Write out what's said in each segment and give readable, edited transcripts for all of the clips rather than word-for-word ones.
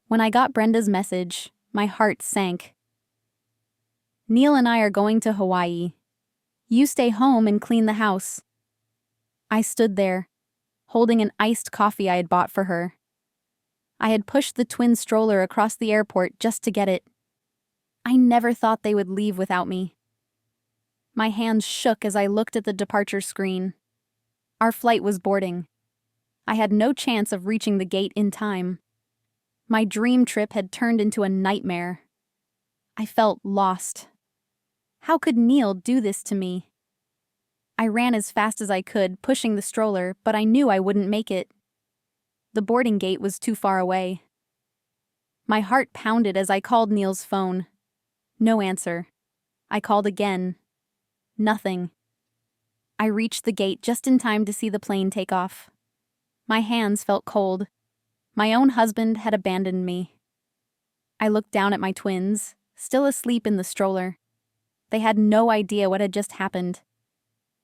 When I got Brenda's message, my heart sank. Neil and I are going to Hawaii. You stay home and clean the house. I stood there, holding an iced coffee I had bought for her. I had pushed the twin stroller across the airport just to get it. I never thought they would leave without me. My hands shook as I looked at the departure screen. Our flight was boarding. I had no chance of reaching the gate in time. My dream trip had turned into a nightmare. I felt lost. How could Neil do this to me? I ran as fast as I could, pushing the stroller, but I knew I wouldn't make it. The boarding gate was too far away. My heart pounded as I called Neil's phone. No answer. I called again. Nothing. I reached the gate just in time to see the plane take off. My hands felt cold. My own husband had abandoned me. I looked down at my twins, still asleep in the stroller. They had no idea what had just happened.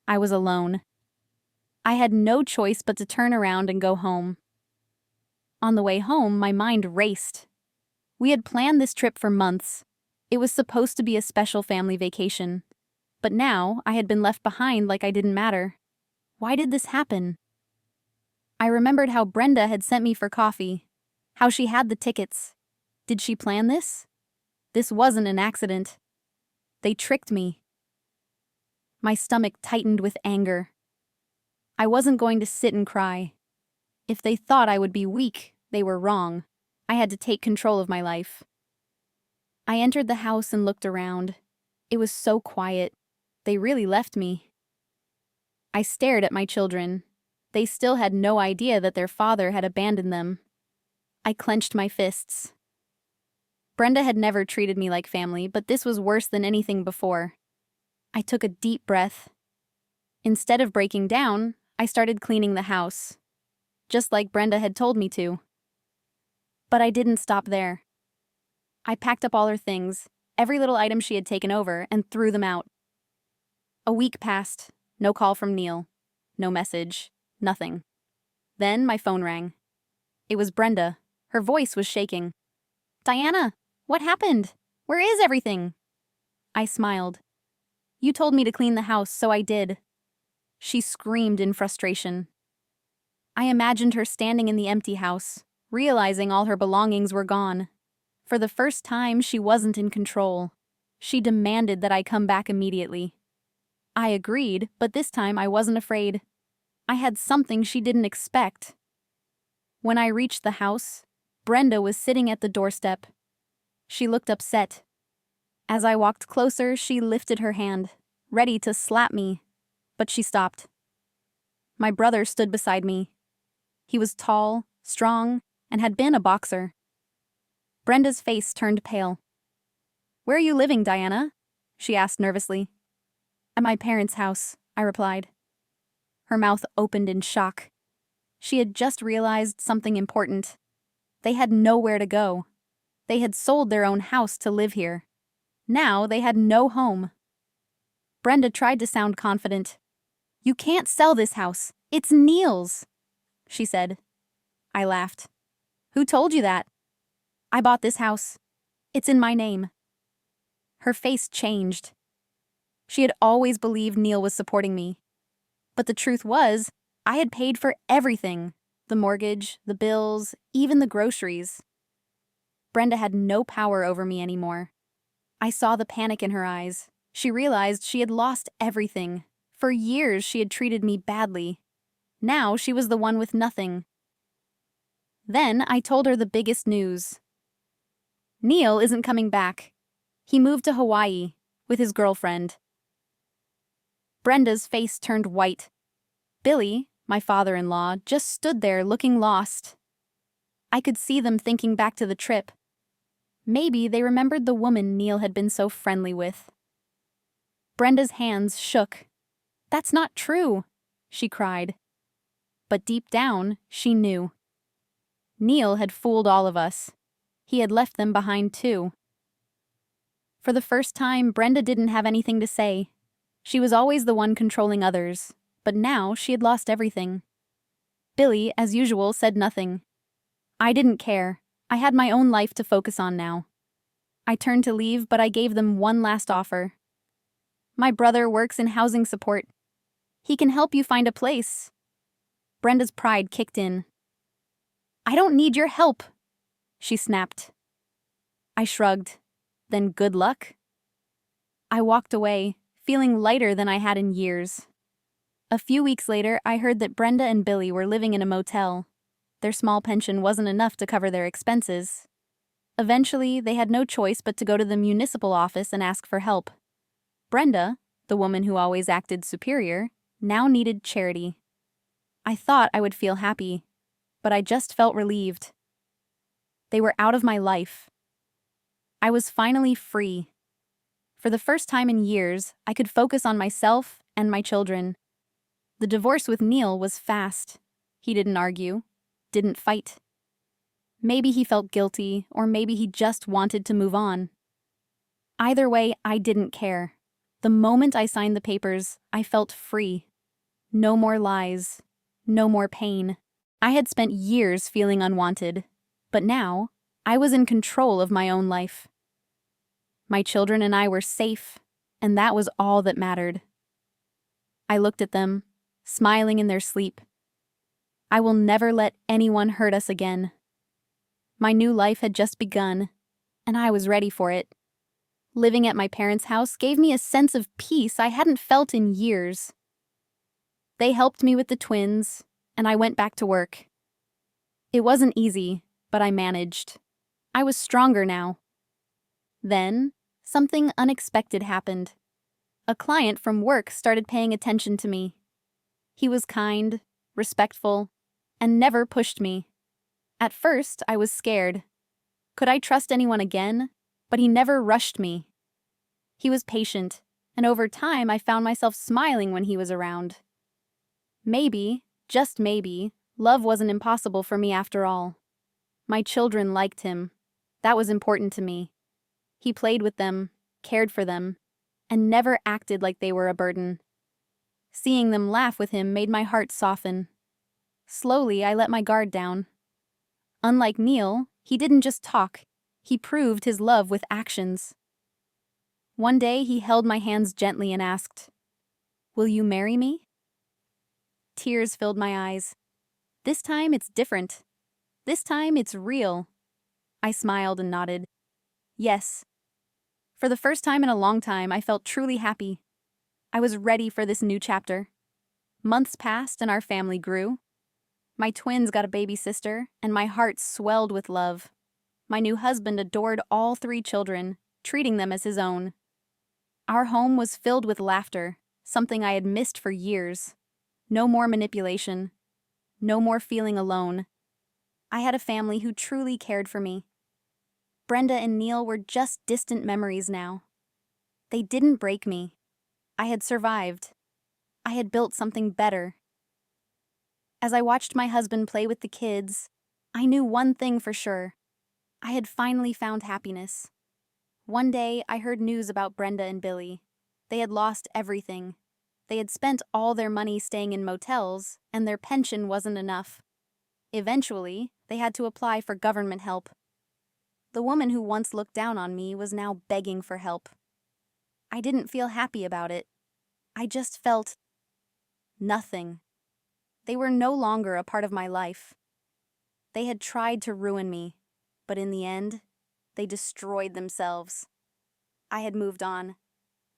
I was alone. I had no choice but to turn around and go home. On the way home, my mind raced. We had planned this trip for months. It was supposed to be a special family vacation. But now, I had been left behind like I didn't matter. Why did this happen? I remembered how Brenda had sent me for coffee, how she had the tickets. Did she plan this? This wasn't an accident. They tricked me. My stomach tightened with anger. I wasn't going to sit and cry. If they thought I would be weak, they were wrong. I had to take control of my life. I entered the house and looked around. It was so quiet. They really left me. I stared at my children. They still had no idea that their father had abandoned them. I clenched my fists. Brenda had never treated me like family, but this was worse than anything before. I took a deep breath. Instead of breaking down, I started cleaning the house, just like Brenda had told me to. But I didn't stop there. I packed up all her things, every little item she had taken over, and threw them out. A week passed. No call from Neil. No message. Nothing. Then my phone rang. It was Brenda. Her voice was shaking. "Diana, what happened? Where is everything?" I smiled. "You told me to clean the house, so I did." She screamed in frustration. I imagined her standing in the empty house, realizing all her belongings were gone. For the first time, she wasn't in control. She demanded that I come back immediately. I agreed, but this time I wasn't afraid. I had something she didn't expect. When I reached the house, Brenda was sitting at the doorstep. She looked upset. As I walked closer, she lifted her hand, ready to slap me, but she stopped. My brother stood beside me. He was tall, strong, and had been a boxer. Brenda's face turned pale. "Where are you living, Diana?" she asked nervously. "At my parents' house," I replied. Her mouth opened in shock. She had just realized something important. They had nowhere to go. They had sold their own house to live here. Now they had no home. Brenda tried to sound confident. "You can't sell this house. It's Neil's," she said. I laughed. "Who told you that?" "I bought this house. It's in my name." Her face changed. She had always believed Neil was supporting me. But the truth was, I had paid for everything. The mortgage, the bills, even the groceries. Brenda had no power over me anymore. I saw the panic in her eyes. She realized she had lost everything. For years she had treated me badly. Now she was the one with nothing. Then I told her the biggest news. Neil isn't coming back. He moved to Hawaii with his girlfriend. Brenda's face turned white. Billy, my father-in-law, just stood there looking lost. I could see them thinking back to the trip. Maybe they remembered the woman Neil had been so friendly with. Brenda's hands shook. "That's not true," she cried. But deep down, she knew. Neil had fooled all of us. He had left them behind too. For the first time, Brenda didn't have anything to say. She was always the one controlling others, but now she had lost everything. Billy, as usual, said nothing. I didn't care. I had my own life to focus on now. I turned to leave, but I gave them one last offer. My brother works in housing support. He can help you find a place. Brenda's pride kicked in. I don't need your help, she snapped. I shrugged. Then good luck. I walked away, feeling lighter than I had in years. A few weeks later, I heard that Brenda and Billy were living in a motel. Their small pension wasn't enough to cover their expenses. Eventually, they had no choice but to go to the municipal office and ask for help. Brenda, the woman who always acted superior, now needed charity. I thought I would feel happy, but I just felt relieved. They were out of my life. I was finally free. For the first time in years, I could focus on myself and my children. The divorce with Neil was fast. He didn't argue, didn't fight. Maybe he felt guilty, or maybe he just wanted to move on. Either way, I didn't care. The moment I signed the papers, I felt free. No more lies. No more pain. I had spent years feeling unwanted, but now I was in control of my own life. My children and I were safe, and that was all that mattered. I looked at them, smiling in their sleep. I will never let anyone hurt us again. My new life had just begun, and I was ready for it. Living at my parents' house gave me a sense of peace I hadn't felt in years. They helped me with the twins, and I went back to work. It wasn't easy, but I managed. I was stronger now. Then, something unexpected happened. A client from work started paying attention to me. He was kind, respectful, and never pushed me. At first, I was scared. Could I trust anyone again? But he never rushed me. He was patient, and over time I found myself smiling when he was around. Maybe, just maybe, love wasn't impossible for me after all. My children liked him. That was important to me. He played with them, cared for them, and never acted like they were a burden. Seeing them laugh with him made my heart soften. Slowly, I let my guard down. Unlike Neil, he didn't just talk. He proved his love with actions. One day, he held my hands gently and asked, "Will you marry me?" Tears filled my eyes. This time, it's different. This time, it's real. I smiled and nodded. Yes. For the first time in a long time, I felt truly happy. I was ready for this new chapter. Months passed and our family grew. My twins got a baby sister, and my heart swelled with love. My new husband adored all 3 children, treating them as his own. Our home was filled with laughter, something I had missed for years. No more manipulation. No more feeling alone. I had a family who truly cared for me. Brenda and Neil were just distant memories now. They didn't break me. I had survived. I had built something better. As I watched my husband play with the kids, I knew one thing for sure. I had finally found happiness. One day, I heard news about Brenda and Billy. They had lost everything. They had spent all their money staying in motels, and their pension wasn't enough. Eventually, they had to apply for government help. The woman who once looked down on me was now begging for help. I didn't feel happy about it. I just felt nothing. They were no longer a part of my life. They had tried to ruin me, but in the end, they destroyed themselves. I had moved on.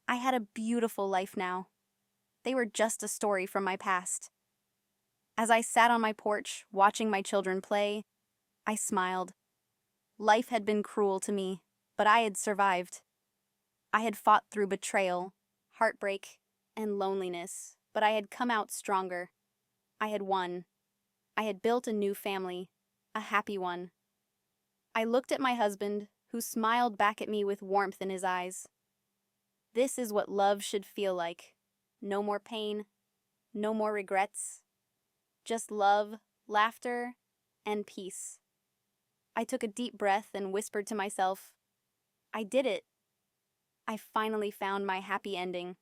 I had a beautiful life now. They were just a story from my past. As I sat on my porch, watching my children play, I smiled. Life had been cruel to me, but I had survived. I had fought through betrayal, heartbreak, and loneliness, but I had come out stronger. I had won. I had built a new family, a happy one. I looked at my husband, who smiled back at me with warmth in his eyes. This is what love should feel like. No more pain, no more regrets. Just love, laughter, and peace. I took a deep breath and whispered to myself, I did it. I finally found my happy ending.